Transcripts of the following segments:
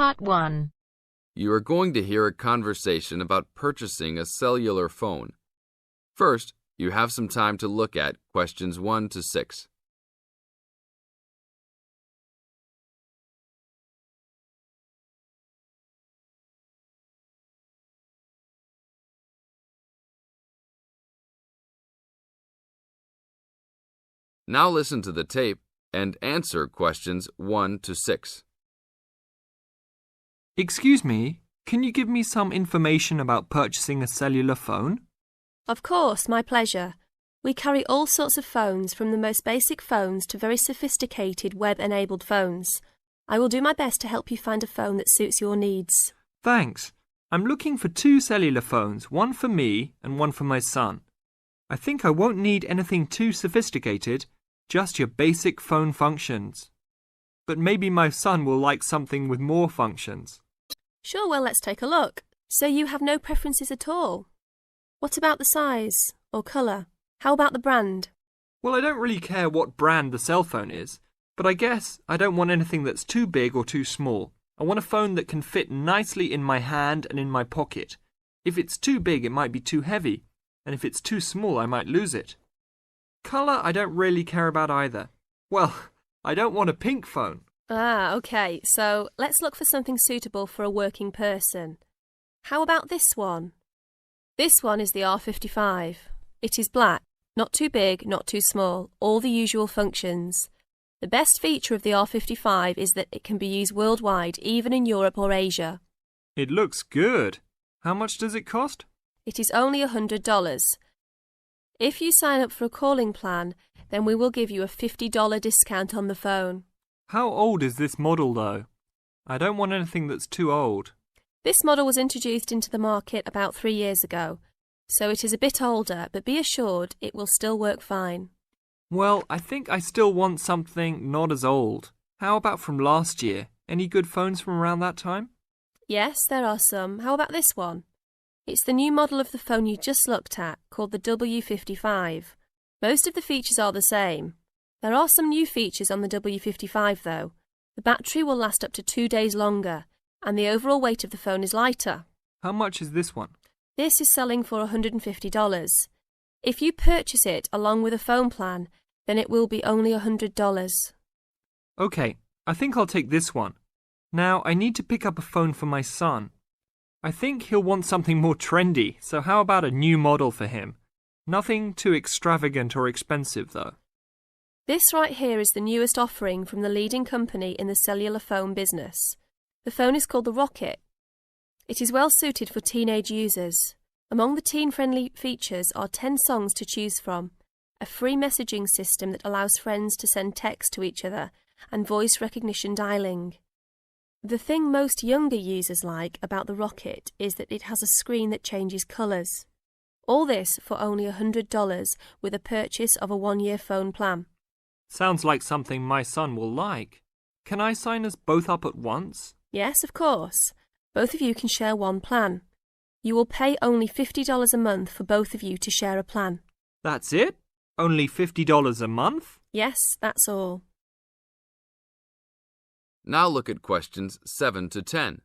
Part 1. You are going to hear a conversation about purchasing a cellular phone. First, you have some time to look at questions 1 to 6. Now listen to the tape and answer questions 1 to 6. Excuse me, can you give me some information about purchasing a cellular phone? Of course, my pleasure. We carry all sorts of phones, from the most basic phones to very sophisticated web-enabled phones. I will do my best to help you find a phone that suits your needs. Thanks. I'm looking for 2 cellular phones, one for me and one for my son. I think I won't need anything too sophisticated, just your basic phone functions. But maybe my son will like something with more functions. Sure, well, let's take a look. So you have no preferences at all? What about the size or colour? How about the brand? Well, I don't really care what brand the cell phone is, but I guess I don't want anything that's too big or too small. I want a phone that can fit nicely in my hand and in my pocket. If it's too big, it might be too heavy, and if it's too small, I might lose it. Colour, I don't really care about either. Well, I don't want a pink phone. Ah, OK. So let's look for something suitable for a working person. How about this one? This one is the R55. It is black, not too big, not too small, all the usual functions. The best feature of the R55 is that it can be used worldwide, even in Europe or Asia. It looks good. How much does it cost? It is only $100. If you sign up for a calling plan, then we will give you a $50 discount on the phone. How old is this model, though? I don't want anything that's too old. This model was introduced into the market about 3 years ago, so it is a bit older, but be assured it will still work fine. Well, I think I still want something not as old. How about from last year? Any good phones from around that time? Yes, there are some. How about this one? It's the new model of the phone you just looked at, called the W55. Most of the features are the same. There are some new features on the W55 though. The battery will last up to 2 days longer, and the overall weight of the phone is lighter. How much is this one? This is selling for $150. If you purchase it along with a phone plan, then it will be only $100. Okay, I think I'll take this one. Now, I need to pick up a phone for my son. I think he'll want something more trendy, so how about a new model for him? Nothing too extravagant or expensive, though. This right here is the newest offering from the leading company in the cellular phone business. The phone is called the Rocket. It is well suited for teenage users. Among the teen-friendly features are 10 songs to choose from, a free messaging system that allows friends to send text to each other, and voice recognition dialing. The thing most younger users like about the Rocket is that it has a screen that changes colours. All this for only $100 with a purchase of a 1-year phone plan. Sounds like something my son will like. Can I sign us both up at once? Yes, of course. Both of you can share one plan. You will pay only $50 a month for both of you to share a plan. That's it? Only $50 a month? Yes, that's all. Now look at questions 7 to 10.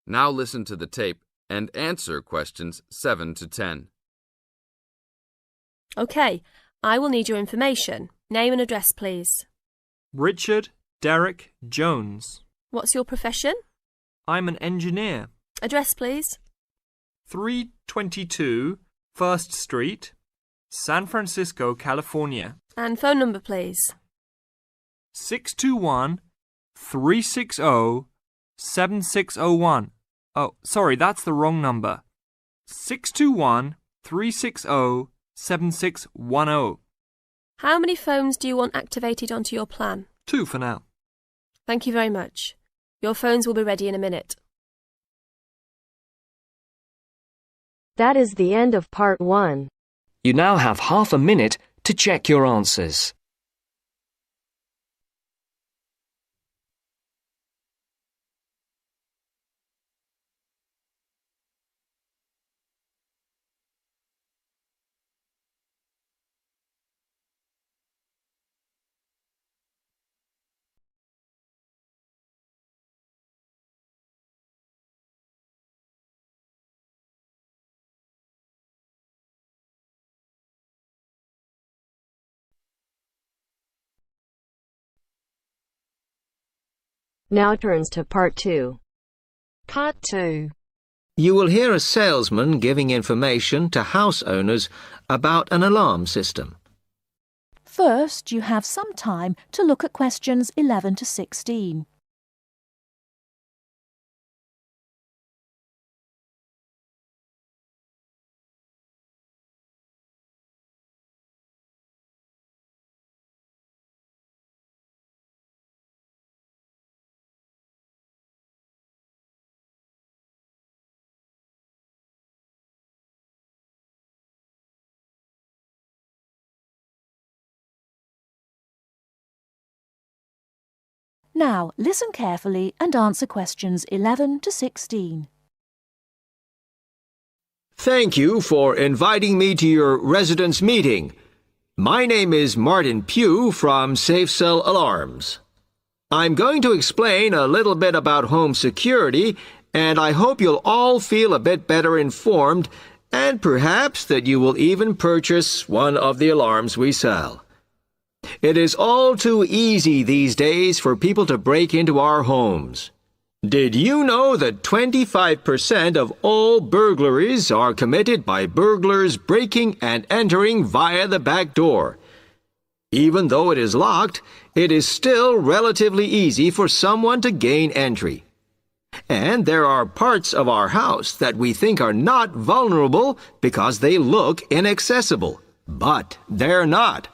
Now listen to the tape and answer questions 7 to 10. OK, I will need your information. Name and address, please. Richard Derek Jones. What's your profession? I'm an engineer. Address, please. 322 First Street, San Francisco, California. And phone number, please. 621-360-7601. Oh, sorry, that's the wrong number. 621-360-7610. How many phones do you want activated onto your plan? 2 for now. Thank you very much. Your phones will be ready in a minute. That is the end of part 1. You now have half a minute to check your answers. Now turns to part 2. Part 2. You will hear a salesman giving information to house owners about an alarm system. First, you have some time to look at questions 11 to 16. Now, listen carefully and answer questions 11 to 16. Thank you for inviting me to your residence meeting. My name is Martin Pugh from Safe Cell Alarms. I'm going to explain a little bit about home security, and I hope you'll all feel a bit better informed, and perhaps that you will even purchase one of the alarms we sell. It is all too easy these days for people to break into our homes. Did you know that 25% of all burglaries are committed by burglars breaking and entering via the back door? Even though it is locked, it is still relatively easy for someone to gain entry. And there are parts of our house that we think are not vulnerable because they look inaccessible. But they're not.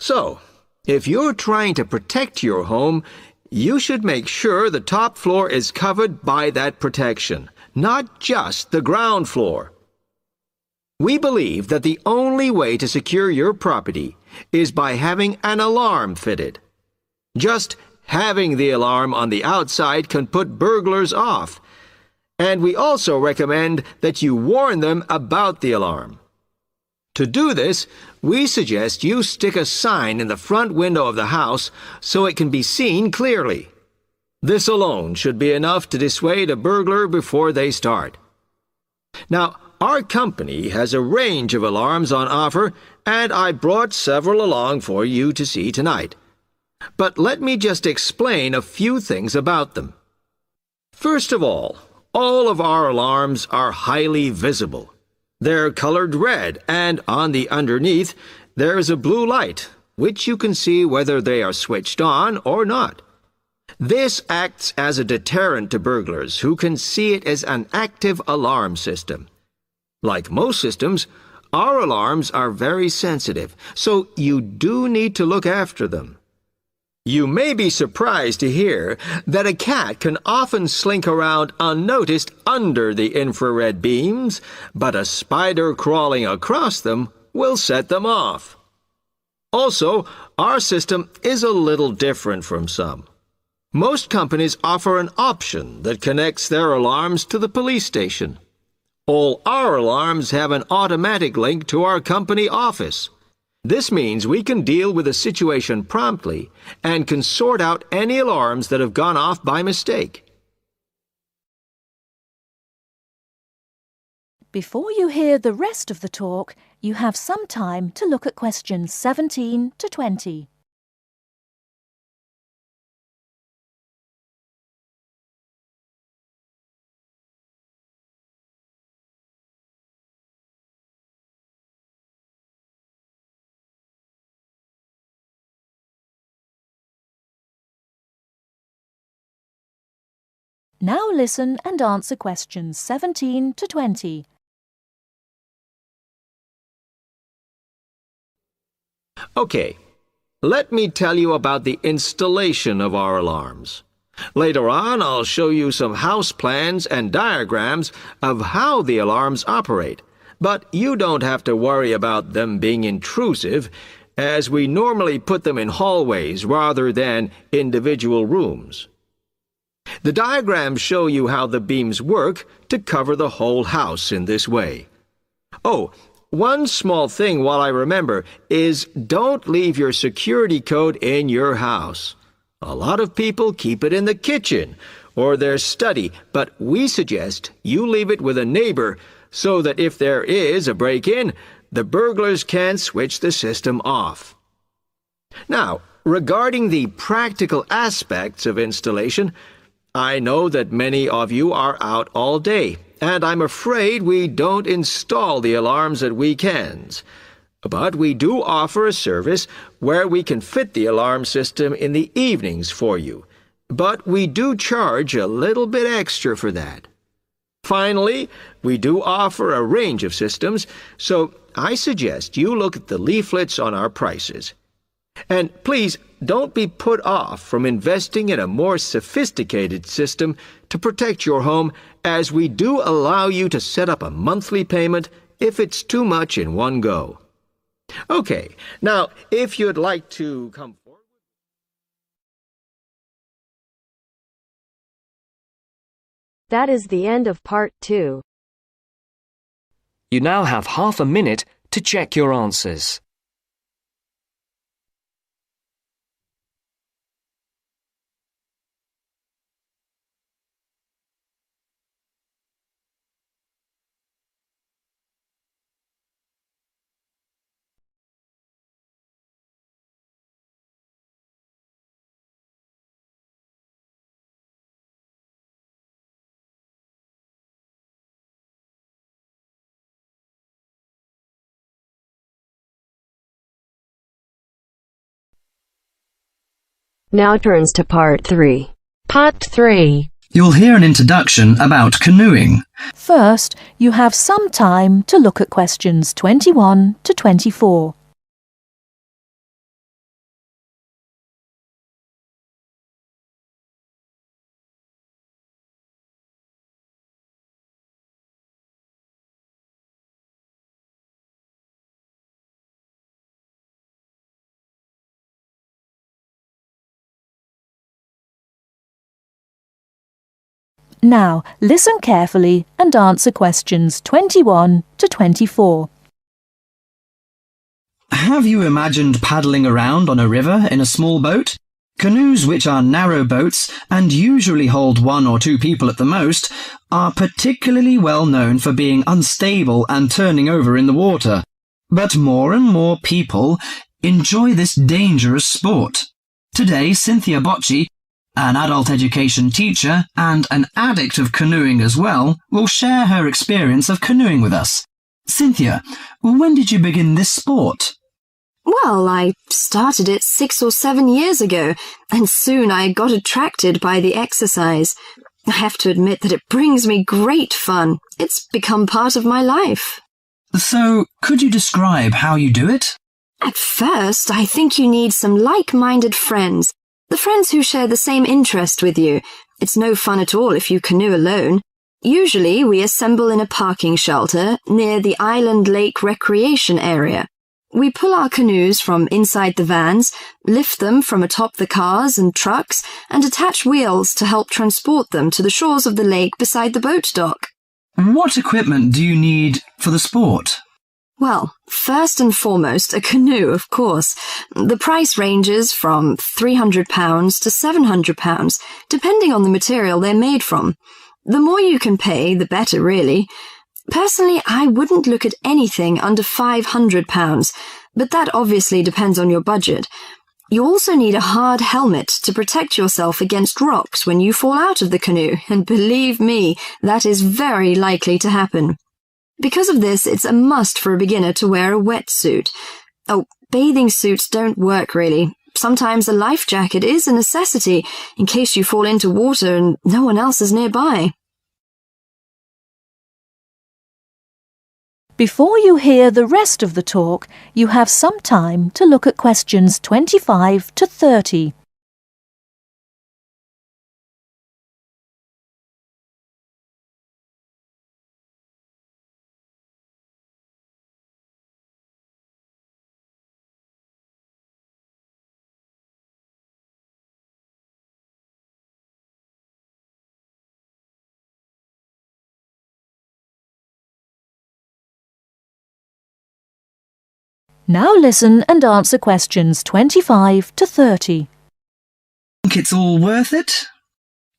So, if you're trying to protect your home, you should make sure the top floor is covered by that protection, not just the ground floor. We believe that the only way to secure your property is by having an alarm fitted. Just having the alarm on the outside can put burglars off, and we also recommend that you warn them about the alarm. To do this, we suggest you stick a sign in the front window of the house so it can be seen clearly. This alone should be enough to dissuade a burglar before they start. Now, our company has a range of alarms on offer, and I brought several along for you to see tonight. But let me just explain a few things about them. First of all of our alarms are highly visible. They're colored red, and on the underneath, there's a blue light, which you can see whether they are switched on or not. This acts as a deterrent to burglars who can see it as an active alarm system. Like most systems, our alarms are very sensitive, so you do need to look after them. You may be surprised to hear that a cat can often slink around unnoticed under the infrared beams, but a spider crawling across them will set them off. Also, our system is a little different from some. Most companies offer an option that connects their alarms to the police station. All our alarms have an automatic link to our company office. This means we can deal with a situation promptly and can sort out any alarms that have gone off by mistake. Before you hear the rest of the talk, you have some time to look at questions 17 to 20. Now listen and answer questions 17 to 20. Okay, let me tell you about the installation of our alarms. Later on, I'll show you some house plans and diagrams of how the alarms operate, but you don't have to worry about them being intrusive, as we normally put them in hallways rather than individual rooms. The diagrams show you how the beams work to cover the whole house in this way. Oh, one small thing while I remember is don't leave your security code in your house. A lot of people keep it in the kitchen or their study, but we suggest you leave it with a neighbor so that if there is a break-in, the burglars can switch the system off. Now, regarding the practical aspects of installation, I know that many of you are out all day, and I'm afraid we don't install the alarms at weekends. But we do offer a service where we can fit the alarm system in the evenings for you. But we do charge a little bit extra for that. Finally, we do offer a range of systems, so I suggest you look at the leaflets on our prices. And please don't be put off from investing in a more sophisticated system to protect your home, as we do allow you to set up a monthly payment if it's too much in one go. Okay, now if you'd like to come forward. That is the end of part 2. You now have half a minute to check your answers. Now turns to part 3. Part 3. You'll hear an introduction about canoeing. First, you have some time to look at questions 21 to 24. Now, listen carefully and answer questions 21 to 24. Have you imagined paddling around on a river in a small boat? Canoes, which are narrow boats and usually hold 1 or 2 people at the most, are particularly well known for being unstable and turning over in the water. But more and more people enjoy this dangerous sport. Today, Cynthia Bocci, an adult education teacher and an addict of canoeing as well, will share her experience of canoeing with us. Cynthia, when did you begin this sport? Well, I started it 6 or 7 years ago, and soon I got attracted by the exercise. I have to admit that it brings me great fun. It's become part of my life. So, could you describe how you do it? At first, I think you need some like-minded friends. The friends who share the same interest with you. It's no fun at all if you canoe alone. Usually, we assemble in a parking shelter near the Island Lake Recreation Area. We pull our canoes from inside the vans, lift them from atop the cars and trucks, and attach wheels to help transport them to the shores of the lake beside the boat dock. What equipment do you need for the sport? Well, first and foremost, a canoe, of course. The price ranges from £300 to £700, depending on the material they're made from. The more you can pay, the better, really. Personally, I wouldn't look at anything under £500, but that obviously depends on your budget. You also need a hard helmet to protect yourself against rocks when you fall out of the canoe, and believe me, that is very likely to happen. Because of this, it's a must for a beginner to wear a wetsuit. Oh, bathing suits don't work really. Sometimes a life jacket is a necessity in case you fall into water and no one else is nearby. Before you hear the rest of the talk, you have some time to look at questions 25 to 30. Now listen and answer questions 25 to 30. Think it's all worth it?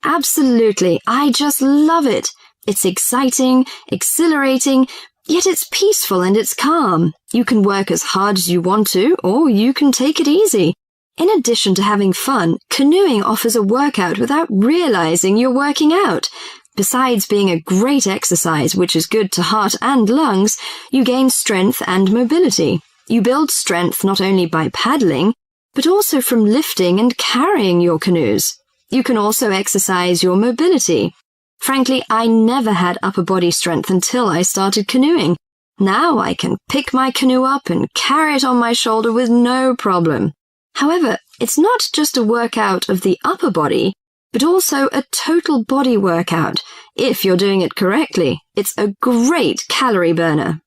Absolutely. I just love it. It's exciting, exhilarating, yet it's peaceful and it's calm. You can work as hard as you want to, or you can take it easy. In addition to having fun, canoeing offers a workout without realizing you're working out. Besides being a great exercise, which is good to heart and lungs, you gain strength and mobility. You build strength not only by paddling, but also from lifting and carrying your canoes. You can also exercise your mobility. Frankly, I never had upper body strength until I started canoeing. Now I can pick my canoe up and carry it on my shoulder with no problem. However, it's not just a workout of the upper body, but also a total body workout. If you're doing it correctly, it's a great calorie burner.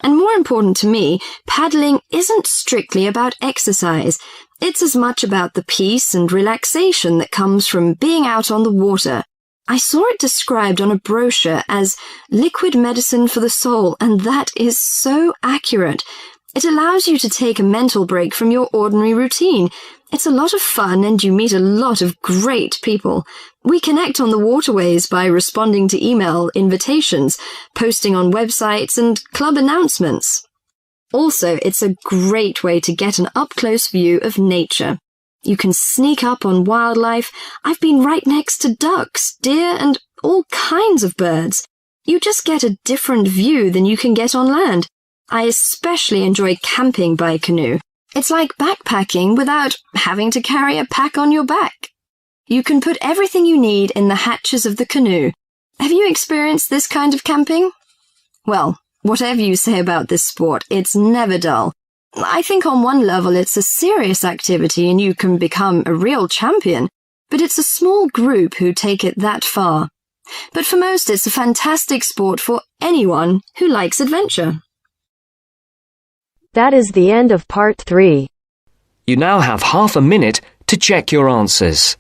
And more important to me, paddling isn't strictly about exercise. It's as much about the peace and relaxation that comes from being out on the water. I saw it described on a brochure as liquid medicine for the soul, and that is so accurate. It allows you to take a mental break from your ordinary routine. It's a lot of fun and you meet a lot of great people. We connect on the waterways by responding to email invitations, posting on websites and club announcements. Also, it's a great way to get an up-close view of nature. You can sneak up on wildlife. I've been right next to ducks, deer, and all kinds of birds. You just get a different view than you can get on land. I especially enjoy camping by canoe. It's like backpacking without having to carry a pack on your back. You can put everything you need in the hatches of the canoe. Have you experienced this kind of camping? Well, whatever you say about this sport, it's never dull. I think on one level it's a serious activity and you can become a real champion, but it's a small group who take it that far. But for most, it's a fantastic sport for anyone who likes adventure. That is the end of part 3. You now have half a minute to check your answers.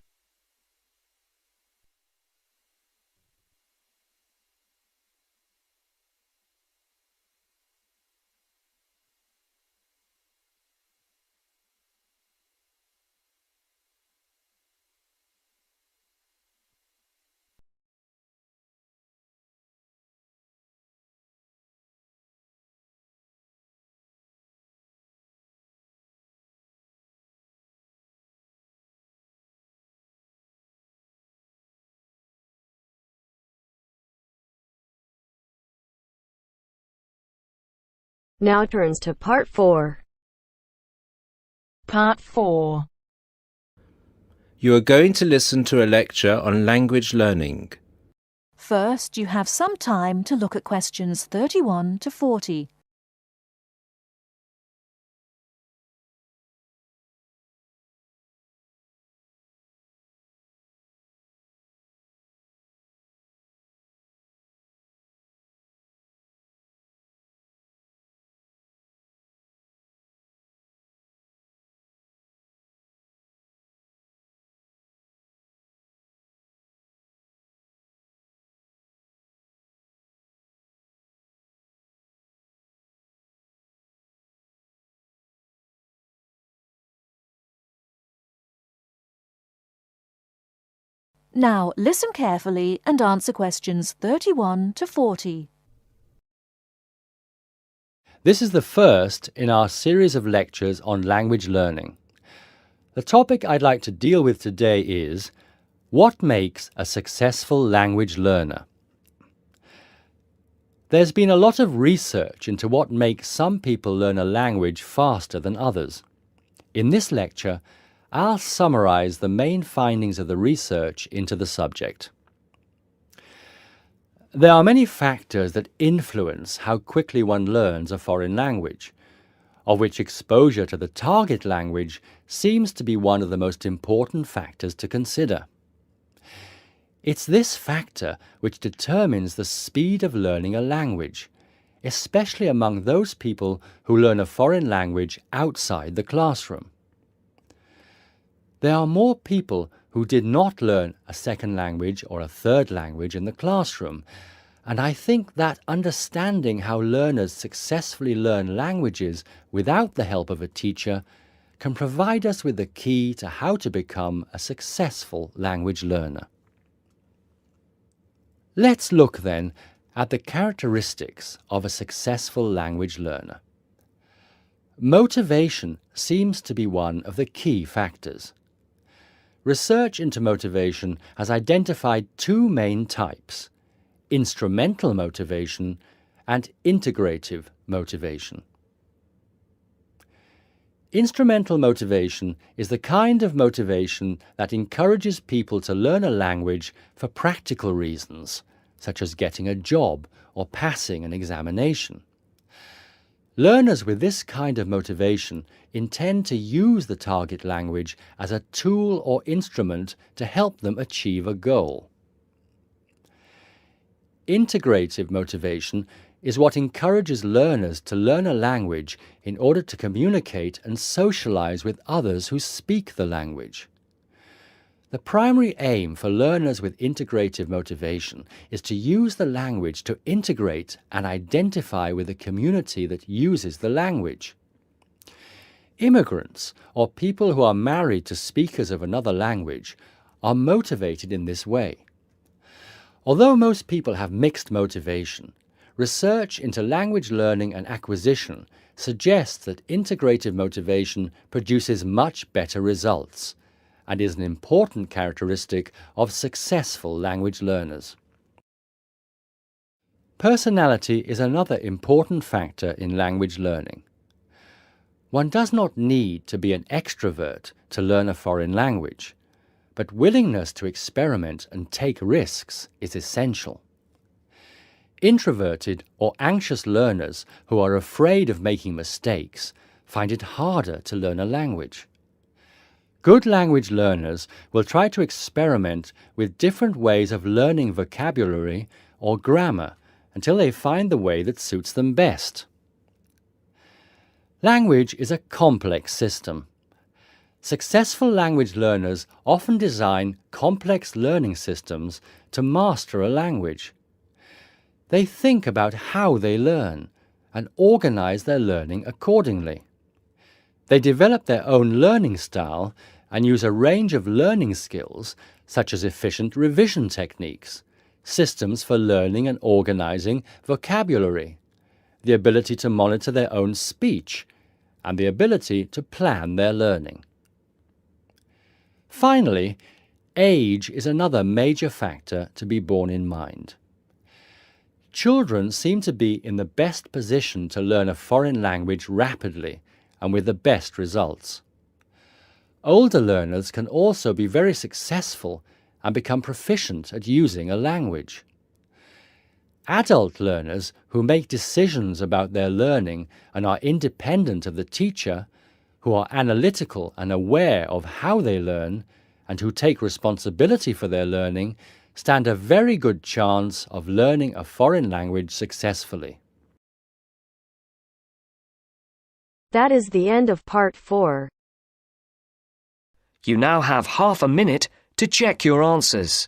Now turns to part 4. Part 4. You are going to listen to a lecture on language learning. First, you have some time to look at questions 31 to 40. Now listen carefully and answer questions 31 to 40. This is the first in our series of lectures on language learning. The topic I'd like to deal with today is what makes a successful language learner? There's been a lot of research into what makes some people learn a language faster than others. In this lecture, I'll summarize the main findings of the research into the subject. There are many factors that influence how quickly one learns a foreign language, of which exposure to the target language seems to be one of the most important factors to consider. It's this factor which determines the speed of learning a language, especially among those people who learn a foreign language outside the classroom. There are more people who did not learn a second language or a third language in the classroom, and I think that understanding how learners successfully learn languages without the help of a teacher can provide us with the key to how to become a successful language learner. Let's look then at the characteristics of a successful language learner. Motivation seems to be one of the key factors. Research into motivation has identified two main types: instrumental motivation and integrative motivation. Instrumental motivation is the kind of motivation that encourages people to learn a language for practical reasons, such as getting a job or passing an examination. Learners with this kind of motivation intend to use the target language as a tool or instrument to help them achieve a goal. Integrative motivation is what encourages learners to learn a language in order to communicate and socialize with others who speak the language. The primary aim for learners with integrative motivation is to use the language to integrate and identify with the community that uses the language. Immigrants, or people who are married to speakers of another language, are motivated in this way. Although most people have mixed motivation, research into language learning and acquisition suggests that integrative motivation produces much better results and is an important characteristic of successful language learners. Personality is another important factor in language learning. One does not need to be an extrovert to learn a foreign language, but willingness to experiment and take risks is essential. Introverted or anxious learners who are afraid of making mistakes find it harder to learn a language. Good language learners will try to experiment with different ways of learning vocabulary or grammar until they find the way that suits them best. Language is a complex system. Successful language learners often design complex learning systems to master a language. They think about how they learn and organize their learning accordingly. They develop their own learning style and use a range of learning skills such as efficient revision techniques, systems for learning and organizing vocabulary, the ability to monitor their own speech, and the ability to plan their learning. Finally, age is another major factor to be borne in mind. Children seem to be in the best position to learn a foreign language rapidly and with the best results. Older learners can also be very successful and become proficient at using a language. Adult learners who make decisions about their learning and are independent of the teacher, who are analytical and aware of how they learn, and who take responsibility for their learning, stand a very good chance of learning a foreign language successfully. That is the end of part 4. You now have half a minute to check your answers.